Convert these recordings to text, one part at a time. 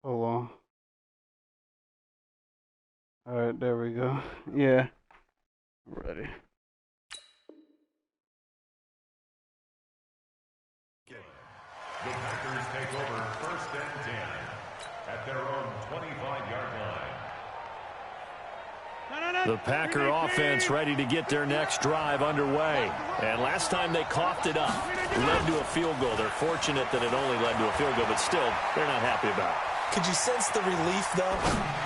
Hold on. All right, there we go. Yeah, ready. The Packers take over 1st and 10 at their own 25-yard line. The Packer offense ready to get their next drive underway. And last time they coughed it up, led to a field goal. They're fortunate that it only led to a field goal, but still, they're not happy about it. Could you sense the relief, though,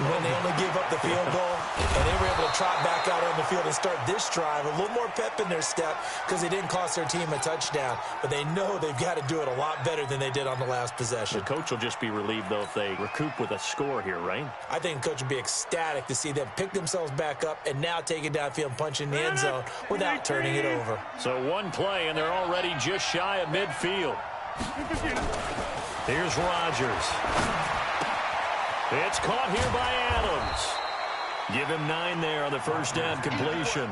when they only gave up the field goal and they were able to trot back out on the field and start this drive? A little more pep in their step because they didn't cost their team a touchdown, but they know they've got to do it a lot better than they did on the last possession. The coach will just be relieved, though, if they recoup with a score here, right? I think the coach would be ecstatic to see them pick themselves back up and now take it downfield and punch in the end zone without turning it over. So one play, and they're already just shy of midfield. Here's Rodgers. It's caught here by Adams. Give him 9 there on the first down completion.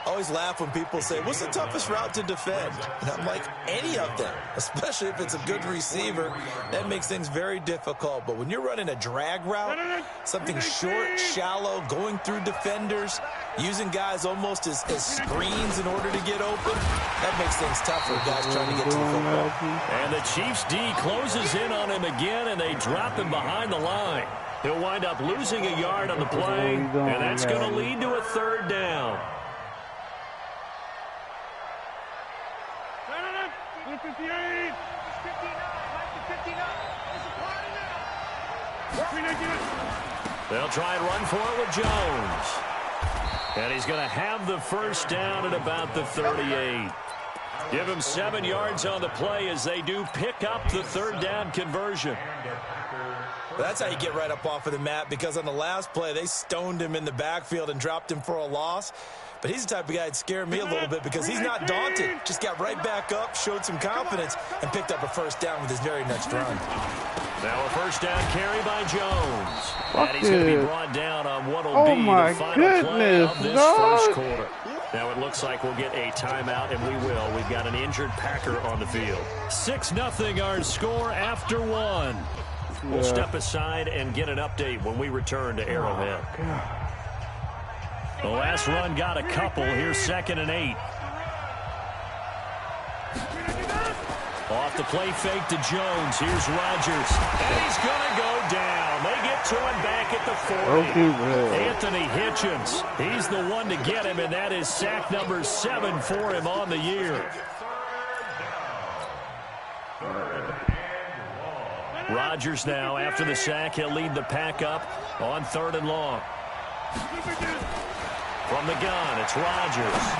I always laugh when people say, what's the toughest route to defend? And I'm like, any of them, especially if it's a good receiver. That makes things very difficult. But when you're running a drag route, something short, shallow, going through defenders, using guys almost as screens in order to get open, that makes things tough for guys trying to get to the football. And the Chiefs D closes in on him again, and they drop him behind the line. He'll wind up losing a yard on the play, and that's going to lead to a 3rd down. They'll try and run for it with Jones. And he's going to have the first down at about the 38. Give him 7 yards on the play as they do pick up the 3rd down conversion. That's how you get right up off of the mat, because on the last play, they stoned him in the backfield and dropped him for a loss. But he's the type of guy that'd scare me a little bit because he's not daunted. Just got right back up, showed some confidence, and picked up a first down with his very next run. Now a first down carry by Jones. And he's going to be brought down on what will be the final play of this first quarter. Now it looks like we'll get a timeout, and we will. We've got an injured Packer on the field. 6-0 our score after 1. We'll step aside and get an update when we return to Arrowhead. The last run got a couple. Here's 2nd and 8. Off the play fake to Jones. Here's Rodgers. And he's going to go down. They get to him back at the 40. Anthony Hitchens. He's the one to get him, and that is sack number 7 for him on the year. Rodgers now, after the sack, he'll lead the pack up on 3rd and long. From the gun, it's Rodgers.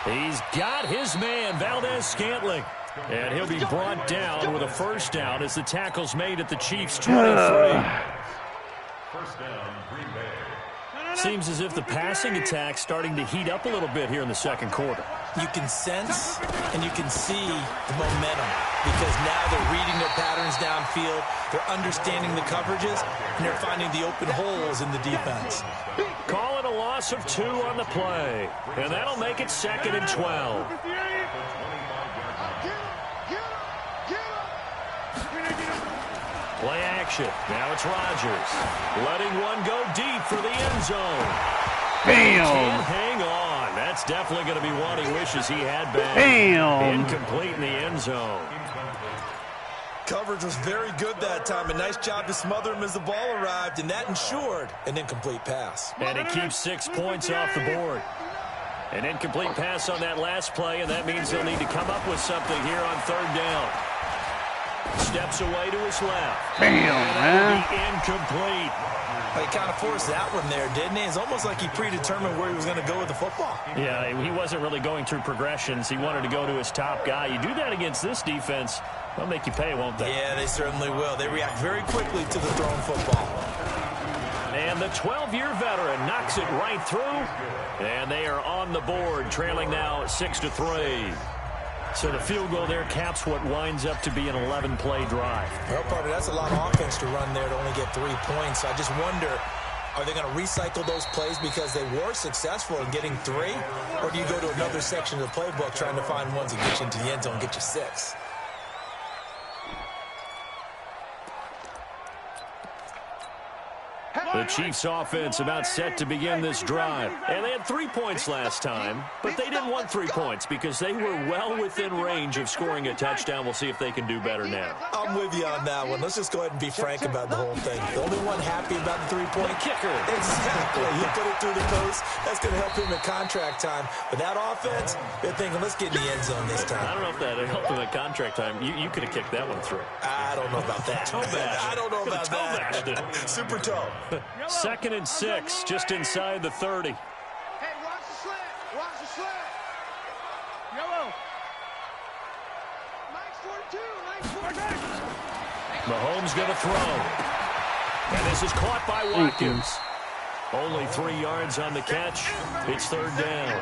He's got his man, Valdez-Scantling. And he'll be brought down with a first down as the tackle's made at the Chiefs' 23. First down, Green Bay. Seems as if the passing attack's starting to heat up a little bit here in the second quarter. You can sense and you can see the momentum because now they're reading their patterns downfield, they're understanding the coverages, and they're finding the open holes in the defense. Call it a loss of 2 on the play, and that'll make it 2nd and 12. Play action. Now it's Rodgers. Letting one go deep for the end zone. Bam! Can't hang on. That's definitely going to be one he wishes he had back. Bam! Incomplete in the end zone. Coverage was very good that time. A nice job to smother him as the ball arrived, and that ensured an incomplete pass. And it keeps 6 points off the board. An incomplete pass on that last play, and that means they'll need to come up with something here on 3rd down. Steps away to his left. Bam, man. Incomplete. He kind of forced that one there, didn't he? It's almost like he predetermined where he was going to go with the football. Yeah, he wasn't really going through progressions. He wanted to go to his top guy. You do that against this defense, they'll make you pay, won't they? Yeah, they certainly will. They react very quickly to the thrown football. And the 12-year veteran knocks it right through. And they are on the board, trailing now 6-3. So the field goal there caps what winds up to be an 11-play drive. Well, partner, that's a lot of offense to run there to only get 3 points. I just wonder, are they going to recycle those plays because they were successful in getting 3? Or do you go to another section of the playbook trying to find ones that get you into the end zone and get you 6? The Chiefs offense about set to begin this drive. And they had 3 points last time, but they didn't want 3 points because they were well within range of scoring a touchdown. We'll see if they can do better now. I'm with you on that one. Let's just go ahead and be frank about the whole thing. The only one happy about the 3-point kicker. Exactly. He put it through the post. That's going to help him at contract time. But that offense, they're thinking, let's get in the end zone this time. I don't know if that helped him at contract time. You could have kicked that one through. I don't know about that. I don't know about that. Super toe. 2nd and 6, just inside the 30. Hey, watch the slant. Watch the slant. Yellow. Nice 42. Nice 42. Mahomes going to throw. And this is caught by Watkins. Only 3 yards on the catch. It's 3rd down.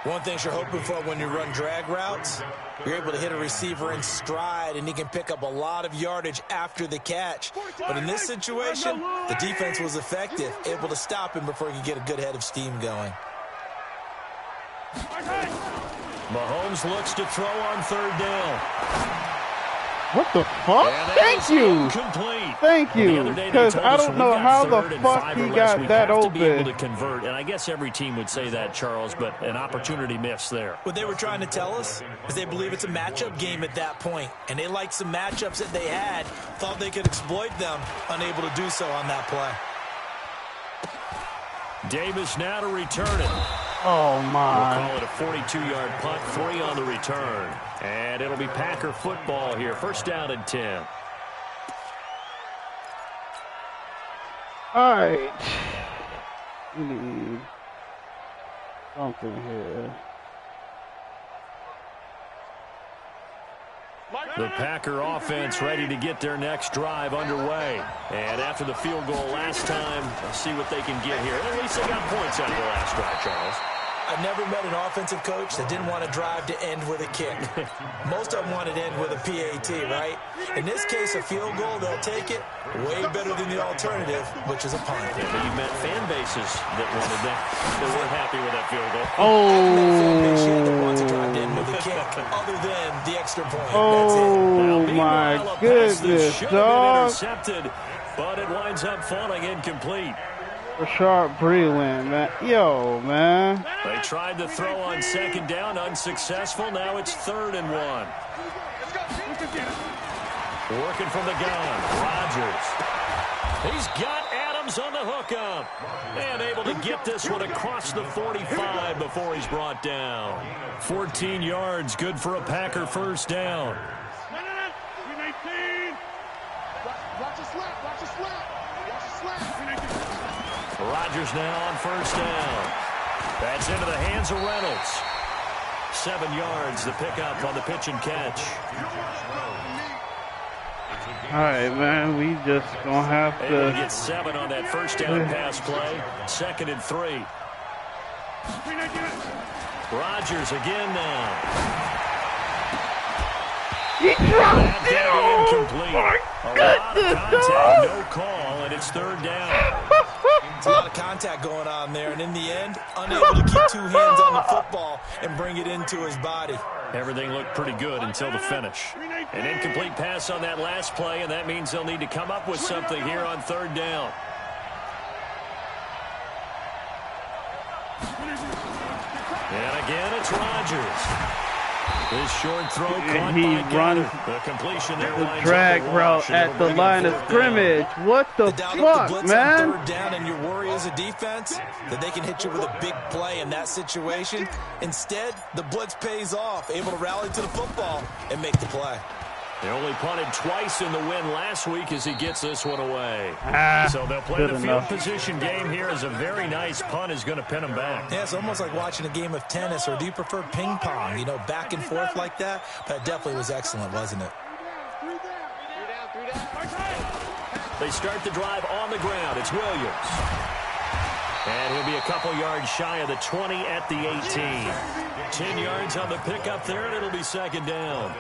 One thing you're hoping for when you run drag routes, you're able to hit a receiver in stride, and he can pick up a lot of yardage after the catch. But in this situation, the defense was effective, able to stop him before he could get a good head of steam going. Mahomes looks to throw on 3rd down. What the fuck? Thank you. Complete. Thank you. Because I don't know how the fuck he got that open. To be able to convert, and I guess every team would say that, Charles, but an opportunity missed there. What they were trying to tell us is they believe it's a matchup game at that point, and they liked some matchups that they had, thought they could exploit them, unable to do so on that play. Davis now to return it. Oh, my. We'll call it a 42-yard punt, 3 on the return. And it'll be Packer football here. 1st down and 10. All right. We need something here. The Packer offense ready to get their next drive underway. And after the field goal last time, let's see what they can get here. At least they got points out of the last drive, Charles. I've never met an offensive coach that didn't want to drive to end with a kick. Most of them wanted to end with a PAT, right? In this case, a field goal, they'll take it way better than the alternative, which is a punt. Yeah, but you've met fan bases that wanted that. They weren't happy with that field goal. Oh. That wants to drive to end with a kick, other than the extra point. Oh, my goodness, dog. Intercepted, but it winds up falling incomplete. Rashard Breeland, man. Yo, man. They tried to throw on 2nd down, unsuccessful. Now it's 3rd and 1. Working from the gun, Rodgers. He's got Adams on the hookup. And able to get this one across the 45 before he's brought down. 14 yards, good for a Packer 1st down. Watch the slap. Watch the slap. Watch the slap. Rodgers now on 1st down. That's into the hands of Reynolds. 7 yards, the pickup on the pitch and catch. All right, man. We just going to have to. Able to get 7 on that 1st down pass play. 2nd and 3. Rodgers again now. He dropped it. Oh, my goodness, dog. No call, and it's 3rd down. It's a lot of contact going on there, and in the end, unable to keep 2 hands on the football and bring it into his body. Everything looked pretty good until the finish. An incomplete pass on that last play, and that means they'll need to come up with something here on 3rd down. And again, it's Rodgers. This short throw caught he by runs the completion there the drag route at the line of scrimmage. What the fuck, man? 3rd down, and your worry as a defense that they can hit you with a big play in that situation. Instead, the blitz pays off, able to rally to the football and make the play. They only punted twice in the win last week as he gets this one away. So they'll play the field position game here as a very nice punt is going to pin them back. Yeah, it's almost like watching a game of tennis, or do you prefer ping pong? You know, back and forth like that? That definitely was excellent, wasn't it? They start the drive on the ground. It's Williams. And he'll be a couple yards shy of the 20 at the 18. 10 yards on the pickup there, and it'll be 2nd down.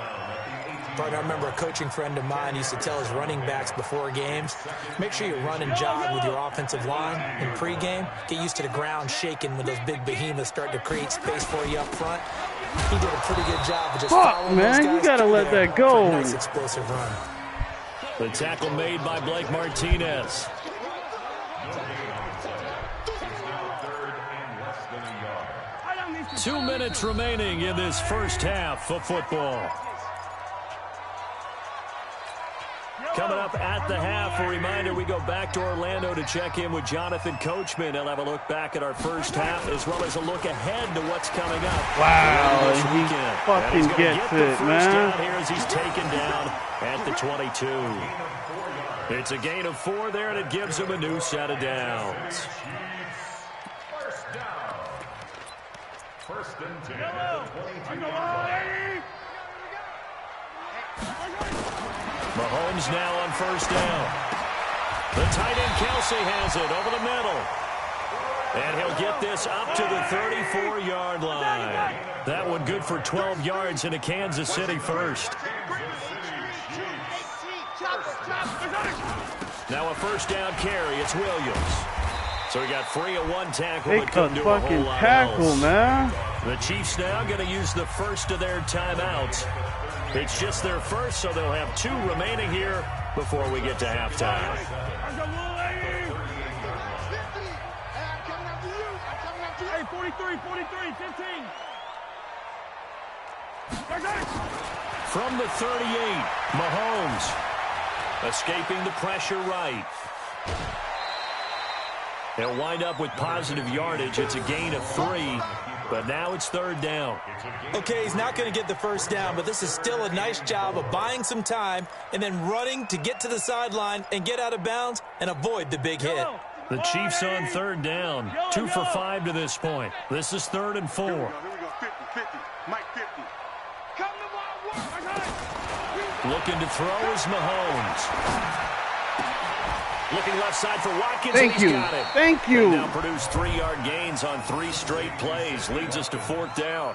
I remember a coaching friend of mine used to tell his running backs before games, make sure you run and jog with your offensive line in pregame. Get used to the ground shaking when those big behemoths start to create space for you up front. He did a pretty good job of just following those guys. You gotta let that go. Nice explosive run. The tackle made by Blake Martinez. 2 minutes remaining in this first half of football. Coming up at the half, a reminder, we go back to Orlando to check in with Jonathan Coachman. He'll have a look back at our first half as well as a look ahead to what's coming up. Wow, he fucking gets it, man. Down here as he's taken down at the 22. It's a gain of 4 there, and it gives him a new set of downs. First and 10 at the 22. Mahomes now on first down. The tight end Kelsey has it over the middle. And he'll get this up to the 34-yard line. That one good for 12 yards into Kansas City first. Now a first down carry. It's Williams. So he got free of one tackle. They could fucking tackle, man. The Chiefs now going to use the first of their timeouts. It's just their first, so they'll have 2 remaining here before we get to halftime. Hey, 43, 15. From the 38, Mahomes escaping the pressure right. They'll wind up with positive yardage. It's a gain of 3, but now it's third down. Okay, he's not going to get the first down, but this is still a nice job of buying some time and then running to get to the sideline and get out of bounds and avoid the big hit. The Chiefs on third down, 2 for 5 to this point. This is 3rd and 4. Here we go, 50. Mike 50. Come to my work. Looking to throw is Mahomes. Looking left side for Watkins. Thank you. Got it. Thank you. They now produced 3-yard gains on 3 straight plays. Leads us to 4th down.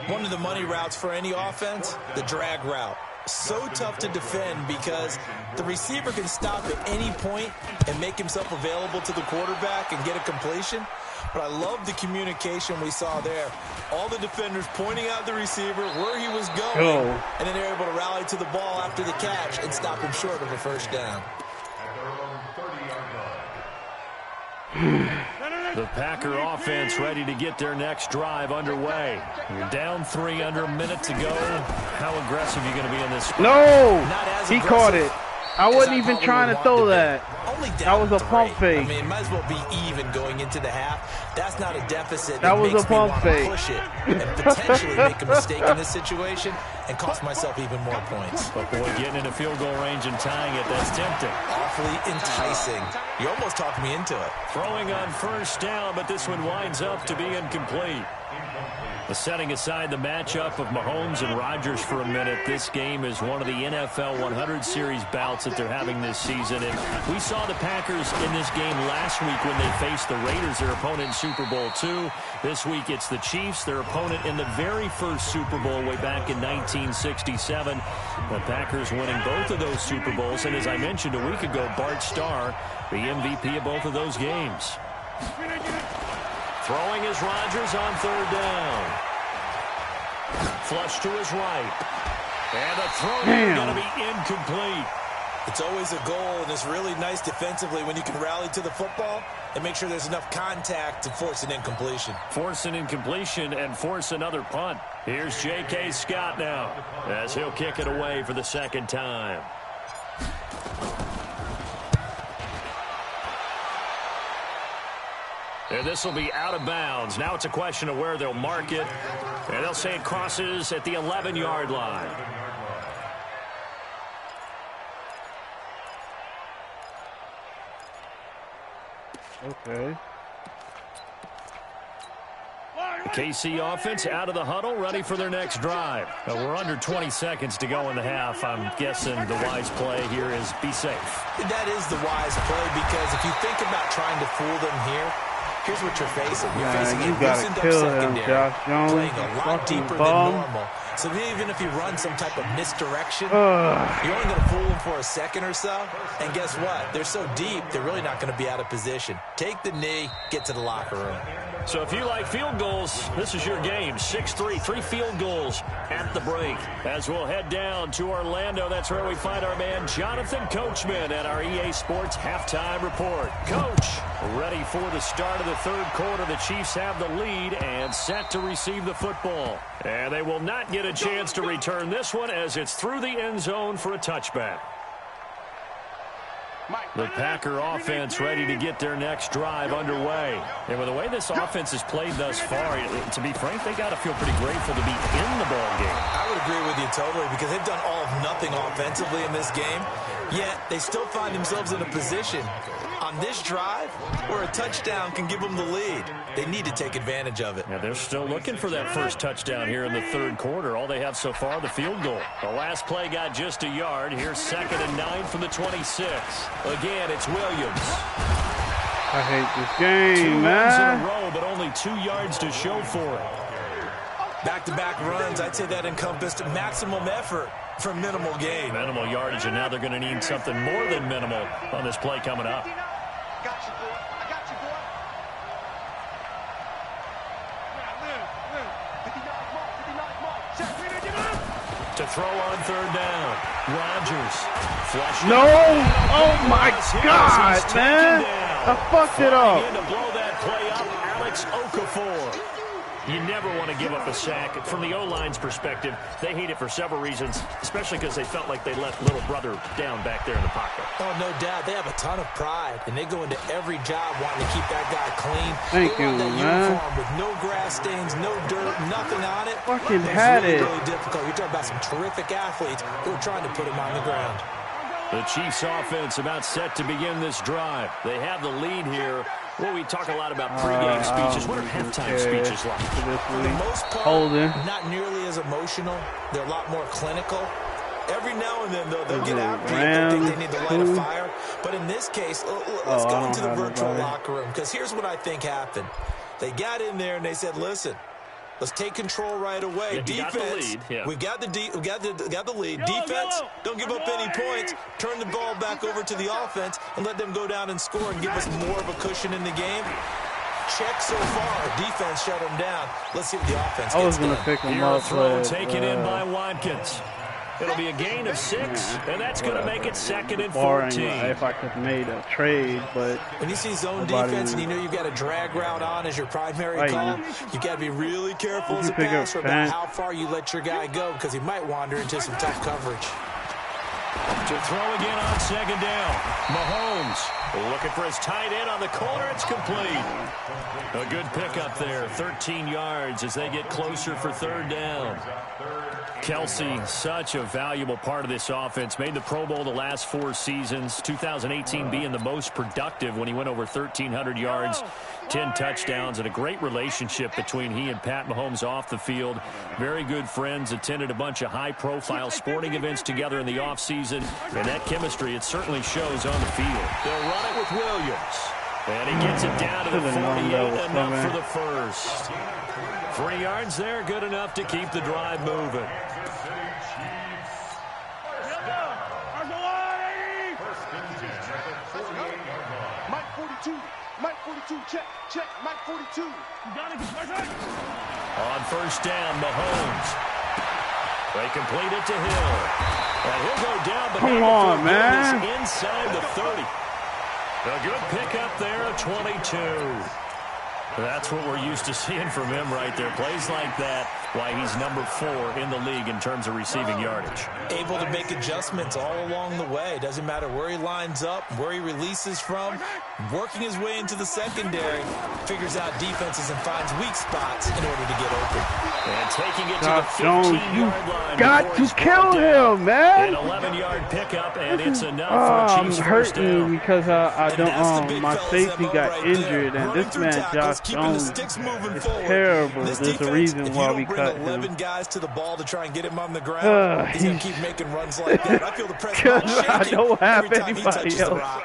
One of the money routes for any offense, the drag route. So tough to defend because the receiver can stop at any point and make himself available to the quarterback and get a completion. But I love the communication we saw there. All the defenders pointing out the receiver, where he was going, and then they're able to rally to the ball after the catch and stop him short of a first down. The Packer offense ready to get their next drive underway. You're down 3 under a minute to go. How aggressive are you going to be in this spot? No! He caught it. I wasn't even trying to throw that. That was a pump fake. I mean, it might as well be even going into the half. That's not a deficit. That was a pump fake. Push it and potentially make a mistake in this situation and cost myself even more points. But boy, getting into field goal range and tying it, that's tempting. Awfully enticing. You almost talked me into it. Throwing on first down, but this one winds up to be incomplete. Setting aside the matchup of Mahomes and Rodgers for a minute, this game is one of the NFL 100 Series bouts that they're having this season. And we saw the Packers in this game last week when they faced the Raiders, their opponent in Super Bowl II. This week it's the Chiefs, their opponent in the very first Super Bowl way back in 1967. The Packers winning both of those Super Bowls. And as I mentioned a week ago, Bart Starr, the MVP of both of those games. Throwing is Rodgers on third down. Flush to his right. And the throw is going to be incomplete. It's always a goal, and it's really nice defensively when you can rally to the football and make sure there's enough contact to force an incompletion. Force an incompletion and force another punt. Here's J.K. Scott now as he'll kick it away for the second time. And this will be out of bounds. Now it's a question of where they'll mark it. And they'll say it crosses at the 11-yard line. Okay. The KC offense out of the huddle, ready for their next drive. We're under 20 seconds to go in the half. I'm guessing the wise play here is be safe. That is the wise play because if you think about trying to fool them here, here's what you're facing. You're facing a loosened up secondary, playing a lot deeper than normal. So even if you run some type of misdirection, you're only going to fool them for a second or so. And guess what? They're so deep, they're really not going to be out of position. Take the knee, get to the locker room. So if you like field goals, this is your game. 6-3, 3 field goals at the break. As we'll head down to Orlando, that's where we find our man Jonathan Coachman at our EA Sports Halftime Report. Coach, ready for the start of the third quarter. The Chiefs have the lead and set to receive the football. And they will not get a chance to return this one as it's through the end zone for a touchback. The Packer offense ready to get their next drive underway. And with the way this offense has played thus far, to be frank, they got to feel pretty grateful to be in the ball game. I would agree with you totally because they've done all of nothing offensively in this game, yet they still find themselves in a position on this drive where a touchdown can give them the lead. They need to take advantage of it. Yeah, they're still looking for that first touchdown here in the third quarter. All they have so far, the field goal. The last play got just a yard. Here's 2nd and 9 from the 26. Again, it's Williams. I hate this game, 2 man. runs in a row, but only 2 yards to show for it. Back-to-back runs, I'd say that encompassed maximum effort for minimal gain. Minimal yardage, and now they're going to need something more than minimal on this play coming up. Got you, boy. I got you, boy. To throw on third down. Rodgers. No! Oh my God, man! I fucked it up. To blow that play up, Alex Okafor. You never want to give up a sack. From the O-line's perspective, they hate it for several reasons, especially because they felt like they left little brother down back there in the pocket. Oh, no doubt. They have a ton of pride, and they go into every job wanting to keep that guy clean. Thank you, that man. uniform with no grass stains, no dirt, nothing on it. Fucking It's had really, it. really difficult. You're talking about some terrific athletes who are trying to put him on the ground. The Chiefs offense about set to begin this drive. They have the lead here. Well, we talk a lot about pregame speeches. What are halftime speeches like? For the most part, not nearly as emotional. They're a lot more clinical. Every now and then, though, they'll get out there. They think they need to light a fire. But in this case, let's go into the virtual locker room. Because here's what I think happened. They got in there and they said, listen, let's take control right away. Defense, we've got the lead. Defense, don't give up any points. Turn the ball back over to the offense and let them go down and score and give us more of a cushion in the game. Check so far. Defense shut them down. Let's see what the offense gets done. I was going to pick him up, throw taken in by Watkins. It'll be a gain of 6, and that's going to make it 2nd and 14. If I could have made a trade, but when you see zone defense and you know you've got a drag route on as your primary call, you got to be really careful as a passer about how far you let your guy go because he might wander into some tough coverage. To throw again on 2nd down. Mahomes looking for his tight end on the corner. It's complete. A good pickup there. 13 yards as they get closer for 3rd down. Kelsey, such a valuable part of this offense. Made the Pro Bowl the last 4 seasons. 2018 being the most productive when he went over 1,300 yards, 10 touchdowns, and a great relationship between he and Pat Mahomes off the field. Very good friends. Attended a bunch of high-profile sporting events together in the offseason. And that chemistry, it certainly shows on the field. They'll run it with Williams. And he gets it down to the 48, enough for the first. 3 yards there, good enough to keep the drive moving. Mike 42. Mike 42. Check. Mike 42. On 1st down, Mahomes. They complete it to Hill. And he'll go down, but come on, man. Inside the 30. A good pickup there, 22. That's what we're used to seeing from him right there. Plays like that, why he's number 4 in the league in terms of receiving yardage. Able to make adjustments all along the way. Doesn't matter where he lines up, where he releases from. Working his way into the secondary, figures out defenses and finds weak spots in order to get open. And taking it to the 15-yard line. Got to kill him, man. An 11-yard pickup, and it's enough for a Chiefs first down. I'm hurting because I don't. My safety got injured, and this man Josh Jones is terrible. There's a reason why we cut him. 11 guys to the ball to try and get him on the ground. He's gonna keep making runs like that. I feel the press shaking I don't have every time he touches the rock.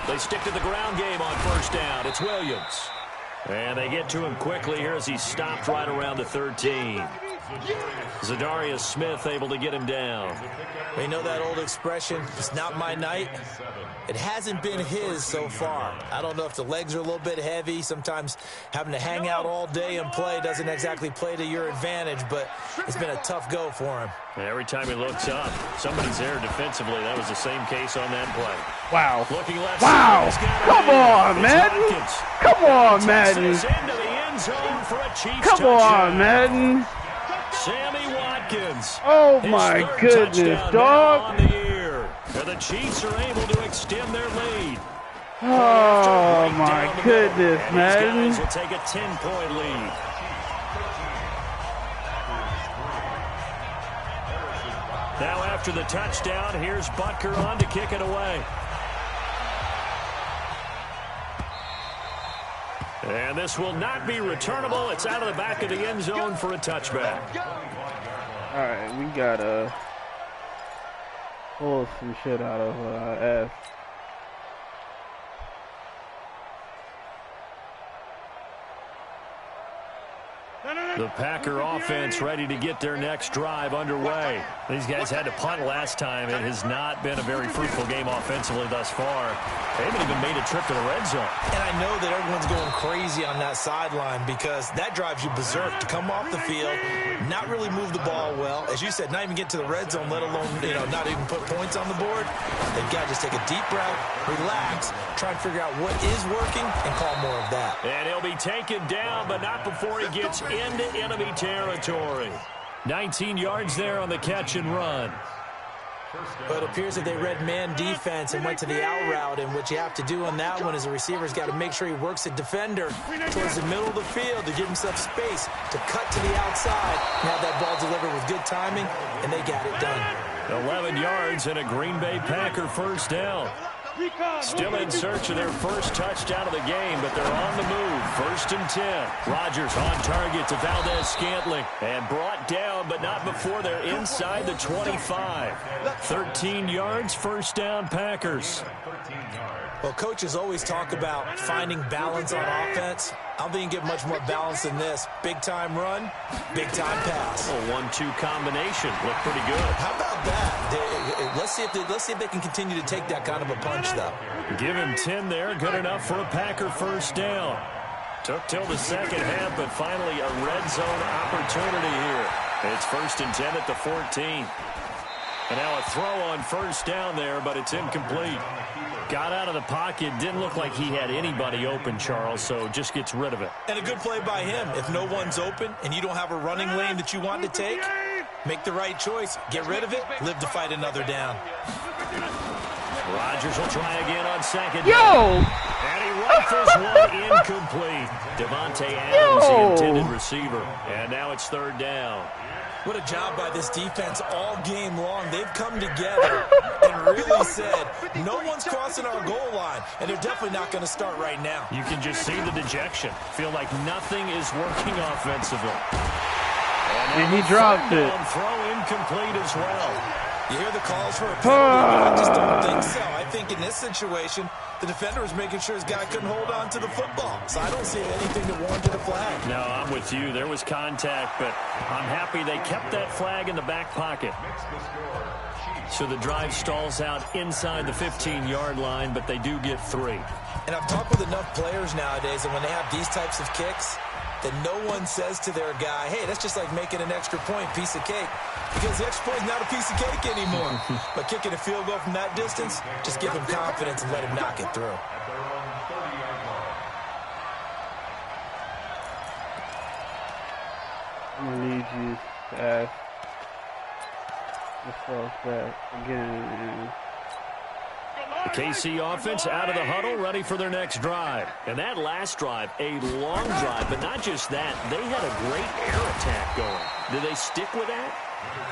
They stick to the ground game on 1st down. It's Williams. And they get to him quickly here as he stopped right around the 13. Zadarius Smith able to get him down. We know that old expression, it's not my night. It hasn't been his so far. I don't know if the legs are a little bit heavy. Sometimes having to hang out all day and play doesn't exactly play to your advantage, but it's been a tough go for him. And every time he looks up, somebody's there defensively. That was the same case on that play. Wow. Looking left. Wow. Come on, Madden. Come on, Madden. Into the end zone for a Chiefs Come touchdown. on, Madden. Sammy Watkins. Oh, my goodness, dog. On the year. And the Chiefs are able to extend their lead. Oh, my goodness, Madden. These guys will take a 10-point lead. Now after the touchdown, here's Butker on to kick it away. And this will not be returnable. It's out of the back of the end zone for a touchback. All right, we got to pull some shit out of ass. The Packer offense ready to get their next drive underway. These guys had to punt last time. It has not been a very fruitful game offensively thus far. They haven't even made a trip to the red zone. And I know that everyone's going crazy on that sideline because that drives you berserk to come off the field, not really move the ball well. As you said, not even get to the red zone, let alone, not even put points on the board. They've got to just take a deep breath, relax, try and figure out what is working, and call more of that. And he'll be taken down, but not before he gets into enemy territory. 19 yards there on the catch and run. But it appears that they read man defense and went to the out route, and what you have to do on that one is the receiver's got to make sure he works the defender towards the middle of the field to give himself space to cut to the outside and have that ball delivered with good timing, and they got it done. 11 yards and a Green Bay Packer first down. Still in search of their first touchdown of the game, but they're on the move. 1st and 10. Rodgers on target to Valdez-Scantling. And brought down, but not before they're inside the 25. 13 yards, first down, Packers. Well, coaches always talk about finding balance on offense. I don't think you can get much more balance than this. Big-time run, big-time pass. A 1-2 combination. Looked pretty good. How about that? Let's see if they can continue to take that kind of a punch, though. Give him 10 there. Good enough for a Packer first down. Took till the second half, but finally a red zone opportunity here. It's 1st and 10 at the 14. And now a throw on first down there, but it's incomplete. Got out of the pocket. Didn't look like he had anybody open, Charles, so just gets rid of it. And a good play by him. If no one's open and you don't have a running lane that you want to take, make the right choice. Get rid of it. Live to fight another down. Rodgers will try again on second. Yo! And he rifles one incomplete. Devontae Adams, the intended receiver. And now it's 3rd down. What a job by this defense all game long. They've come together and really said, no one's crossing our goal line, and they're definitely not going to start right now. You can just see the dejection. Feel like nothing is working offensively. And he dropped it. Throw incomplete as well. You hear the calls for a penalty, but I just don't think so. I think in this situation, the defender was making sure his guy couldn't hold on to the football. So I don't see anything that warranted a flag. No, I'm with you. There was contact, but I'm happy they kept that flag in the back pocket. So the drive stalls out inside the 15-yard line, but they do get 3. And I've talked with enough players nowadays, and when they have these types of kicks, that no one says to their guy, hey, that's just like making an extra point, piece of cake. Because the extra point is not a piece of cake anymore. But kicking a field goal from that distance, just give him confidence and let him knock it through. I'm going to need you to ask yourself that again. The KC offense out of the huddle, ready for their next drive. And that last drive, a long drive, but not just that. They had a great air attack going. Do they stick with that?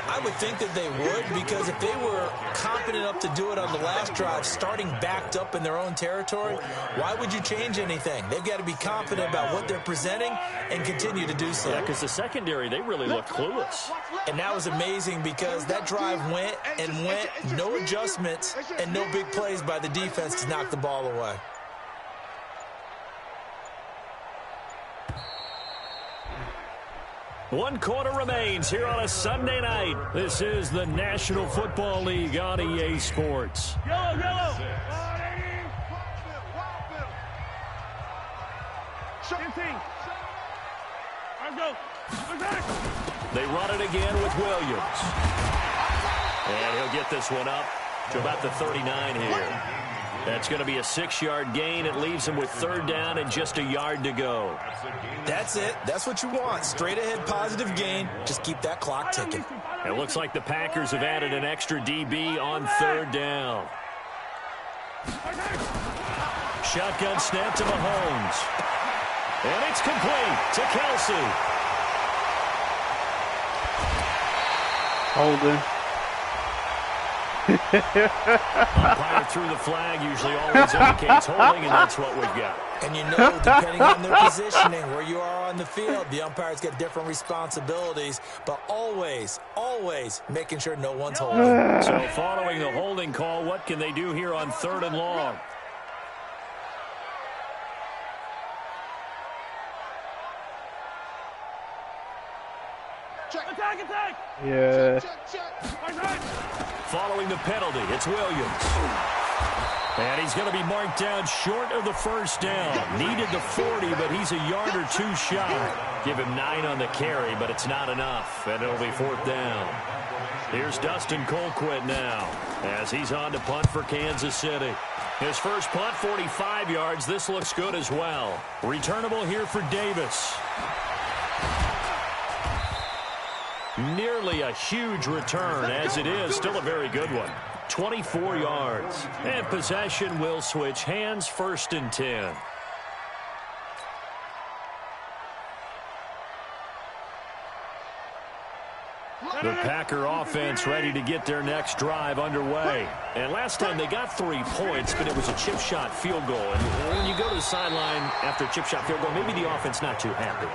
I would think that they would, because if they were confident enough to do it on the last drive, starting backed up in their own territory, why would you change anything? They've got to be confident about what they're presenting and continue to do so. Yeah, because the secondary, they really looked clueless. And that was amazing because that drive went and went, no adjustments and no big plays by the defense to knock the ball away. 1 quarter remains here on a Sunday night. This is the National Football League on EA Sports. Yellow, yellow. 15. Let's go. They run it again with Williams. And he'll get this one up to about the 39 here. That's going to be a 6-yard gain. It leaves him with 3rd down and just a yard to go. That's it. That's what you want. Straight ahead positive gain. Just keep that clock ticking. It looks like the Packers have added an extra DB on 3rd down. Shotgun snap to Mahomes. And it's complete to Kelsey. Holding. Umpire threw the flag, usually always indicates holding, and that's what we've got. And you know, depending on their positioning, where you are on the field, the umpires get different responsibilities, but always, always making sure no one's holding. So following the holding call, what can they do here on 3rd and long? Attack. Yeah. Following the penalty, it's Williams. And he's going to be marked down short of the 1st down. Needed the 40, but he's a yard or 2 shy. Give him 9 on the carry, but it's not enough, and it'll be 4th down. Here's Dustin Colquitt now, as he's on to punt for Kansas City. His first punt, 45 yards. This looks good as well. Returnable here for Davis. Nearly a huge return, as it is. Still a very good one. 24 yards. And possession will switch hands, 1st and 10. The Packer offense ready to get their next drive underway. And last time they got 3 points, but it was a chip shot field goal. And when you go to the sideline after a chip shot field goal, maybe the offense not too happy.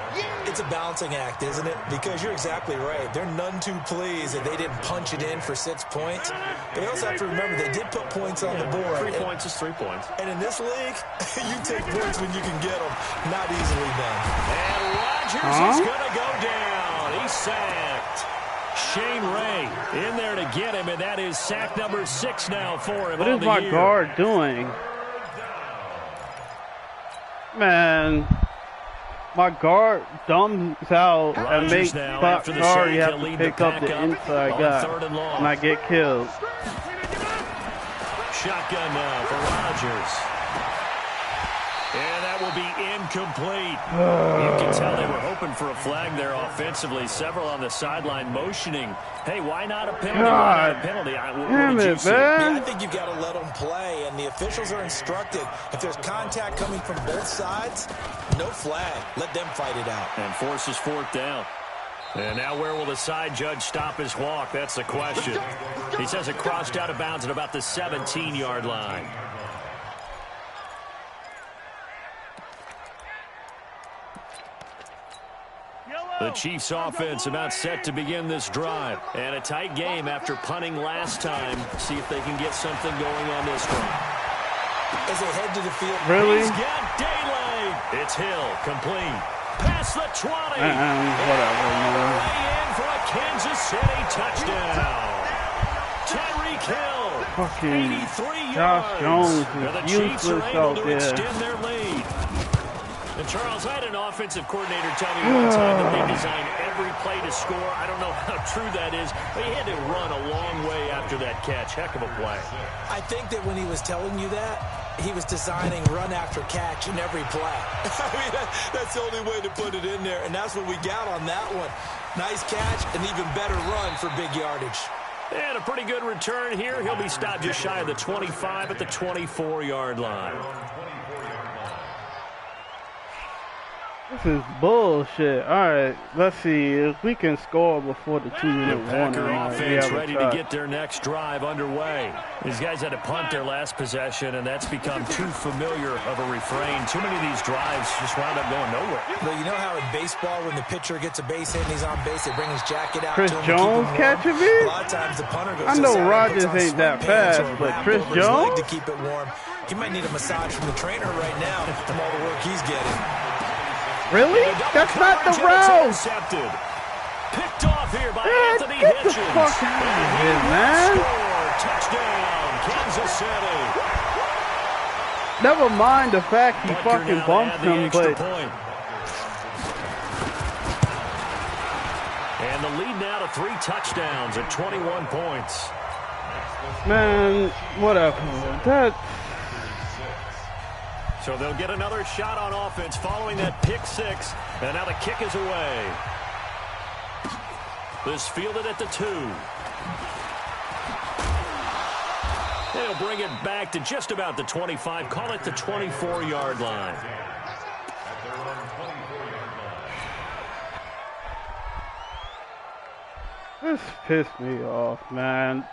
It's a balancing act, isn't it? Because you're exactly right. They're none too pleased that they didn't punch it in for 6 points. But you also have to remember they did put points on the board. 3 points is 3 points. And in this league, you take points when you can get them. Not easily done. And Rodgers is going to go down. He's sacked. Shane Ray in there to get him, and that is sack number 6 now for him. What is my guard doing? Man, my guard dumbs out and makes top guard. You have to pick up the inside guy, and I get killed. Shotgun now for Rodgers. And that will be incomplete. You can tell they were hoping for a flag there offensively. Several on the sideline motioning. Hey, why not a penalty? Why not a penalty? Damn it, man. Yeah, I think you've got to let them play, and the officials are instructed. If there's contact coming from both sides, no flag. Let them fight it out. And forces 4th down. And now where will the side judge stop his walk? That's the question. He says it crossed out of bounds at about the 17-yard line. The Chiefs offense about set to begin this drive. And a tight game after punting last time. See if they can get something going on this one. As they head to the field. Really? He's got daylight. It's Hill, complete. Past the 20. Whatever, man. Way in for a Kansas City touchdown. Tyreek Hill. Fucking 83 Josh yards. Jones Now the is Chiefs are useless able out to there. extend their lead. And Charles, I had an offensive coordinator tell me one time that they design every play to score. I don't know how true that is, but he had to run a long way after that catch. Heck of a play. I think that when he was telling you that, he was designing run after catch in every play. I mean, that's the only way to put it in there, and that's what we got on that one. Nice catch, an even better run for big yardage. And a pretty good return here. He'll be stopped just shy of the 25 at the 24-yard line. This is bullshit. All right, let's see if we can score before the 2-minute warning. Packer offense ready to get their next drive underway. These guys had to punt their last possession, and that's become too familiar of a refrain. Too many of these drives just wound up going nowhere. Well, you know how in baseball, when the pitcher gets a base hit and he's on base, they bring his jacket out Chris to him Jones catching me? A lot of times the punter goes I know inside and puts Rodgers on ain't that sweatpants fast, or a but wrap Chris over his leg Jones? to keep it warm. He might need a massage from the trainer right now from all the work he's getting. Really? That's not the route. Intercepted. Picked off here by Anthony Hitchens. Get the fuck out of here, man. Touchdown, Kansas City. Never mind the fact he fucking bumped him, but... Point. And the lead now to 3 touchdowns at 21 points. Man, whatever. So they'll get another shot on offense following that pick 6. And now the kick is away. This fielded at the 2. They'll bring it back to just about the 25. Call it the 24-yard line. This pissed me off, man.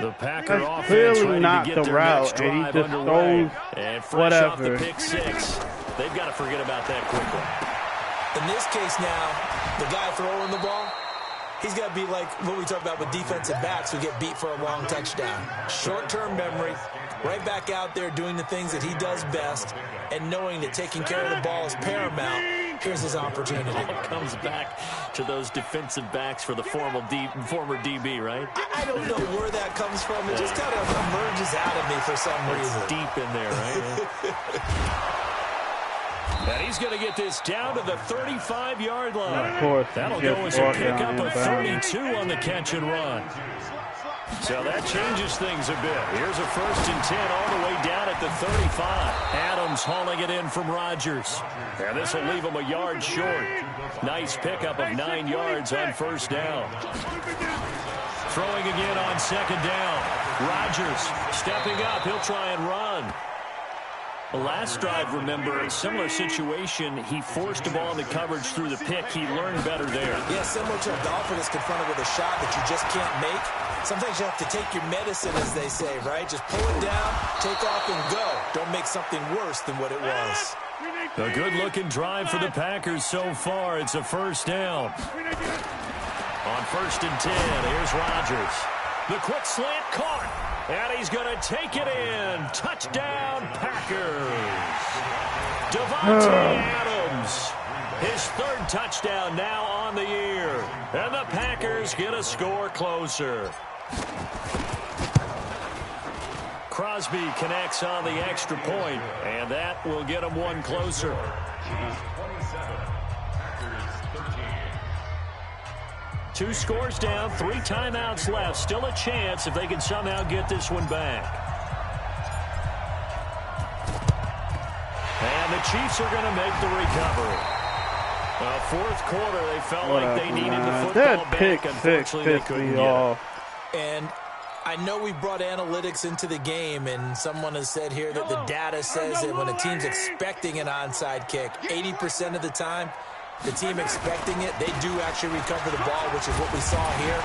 The Packer offense clearly not to get the their route, next and he drive just underway. throws And fresh whatever. off the pick 6, they've got to forget about that quickly. In this case now, the guy throwing the ball, he's got to be like what we talk about with defensive backs who get beat for a long touchdown. Short-term memory, right back out there doing the things that he does best, and knowing that taking care of the ball is paramount. Here's his opportunity. It comes back to those defensive backs for the former DB, right? I don't know where that comes from. It just kind of emerges out of me for some reason. It's deep in there, right? And he's going to get this down to the 35-yard line. Of course. That'll go as a pickup of 32 on the catch and run. So that changes things a bit. Here's a 1st and 10 all the way down at the 35. Adams hauling it in from Rodgers. And this will leave him a yard short. Nice pickup of 9 yards on 1st down. Throwing again on 2nd down. Rodgers stepping up. He'll try and run. The last drive, remember, a similar situation. He forced the ball in the coverage through the pick. He learned better there. Yeah, similar to a golfer that's confronted with a shot that you just can't make. Sometimes you have to take your medicine, as they say, right? Just pull it down, take off, and go. Don't make something worse than what it was. A good-looking drive for the Packers so far. It's a 1st down. On 1st and 10, here's Rodgers. The quick slant caught. And he's going to take it in. Touchdown, Packers. Devontae Adams. His 3rd touchdown now on the year. And the Packers get a score closer. Crosby connects on the extra point, and that will get him one closer. 2 scores down, 3 timeouts left. Still a chance if they can somehow get this one back. And the Chiefs are going to make the recovery. Well, 4th quarter, they felt like they needed the football back. Unfortunately, they couldn't get it. And I know we brought analytics into the game, and someone has said here that the data says that when a team's expecting an onside kick, 80% of the time, the team expecting it, they do actually recover the ball, which is what we saw here.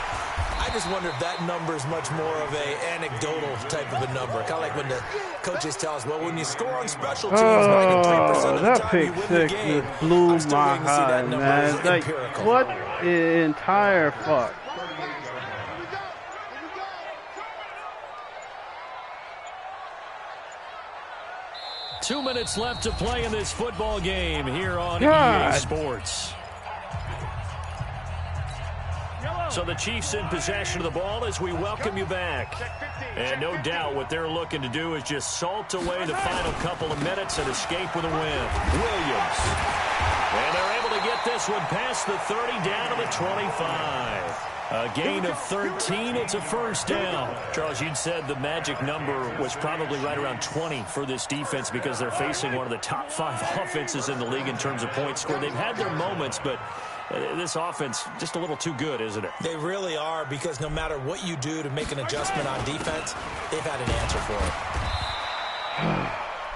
I just wonder if that number is much more of a anecdotal type of a number. Kind of like when the coaches tell us, well, when you score on special teams, 93% of the time you win the game. That pick 6 blew I'm still my waiting to see that heart, number man. as Like, empirical. what the entire fuck? Two minutes left to play in this football game here on EA Sports. So the Chiefs in possession of the ball as we welcome you back. And no doubt what they're looking to do is just salt away the final couple of minutes and escape with a win. Williams. And they're able to get this one past the 30 down to the 25. A gain of 13. It's a 1st down. Charles, you'd said the magic number was probably right around 20 for this defense because they're facing one of the top 5 offenses in the league in terms of points scored. They've had their moments, but this offense just a little too good, isn't it? They really are, because no matter what you do to make an adjustment on defense, they've had an answer for it.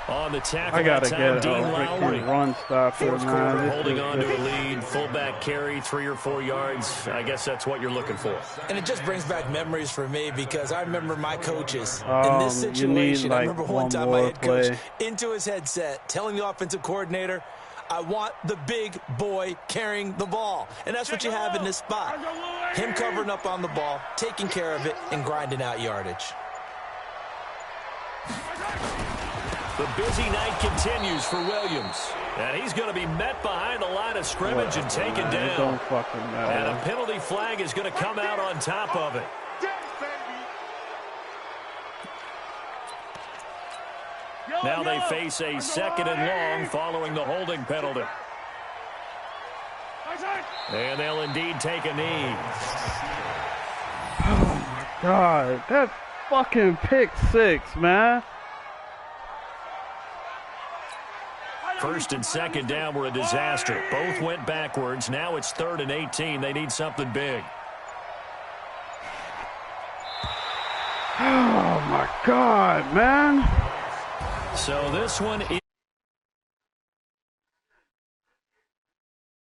On the tackle, I gotta get a freaking run stopper, man. Holding on to a lead, fullback carry, 3 or 4 yards. I guess that's what you're looking for. And it just brings back memories for me, because I remember my coaches in this situation. I remember one time my head coach into his headset telling the offensive coordinator, I want the big boy carrying the ball. And that's what you have in this spot. Him covering up on the ball, taking care of it, and grinding out yardage. The busy night continues for Williams. And he's going to be met behind the line of scrimmage and taken down. It don't fucking matter. And a penalty flag is going to come out on top of it. Now they face a 2nd and long following the holding penalty. And they'll indeed take a knee. Oh, my God. That's fucking pick 6, man. 1st and 2nd down were a disaster. Both went backwards. Now it's 3rd and 18. They need something big. Oh, my God, man. So this one is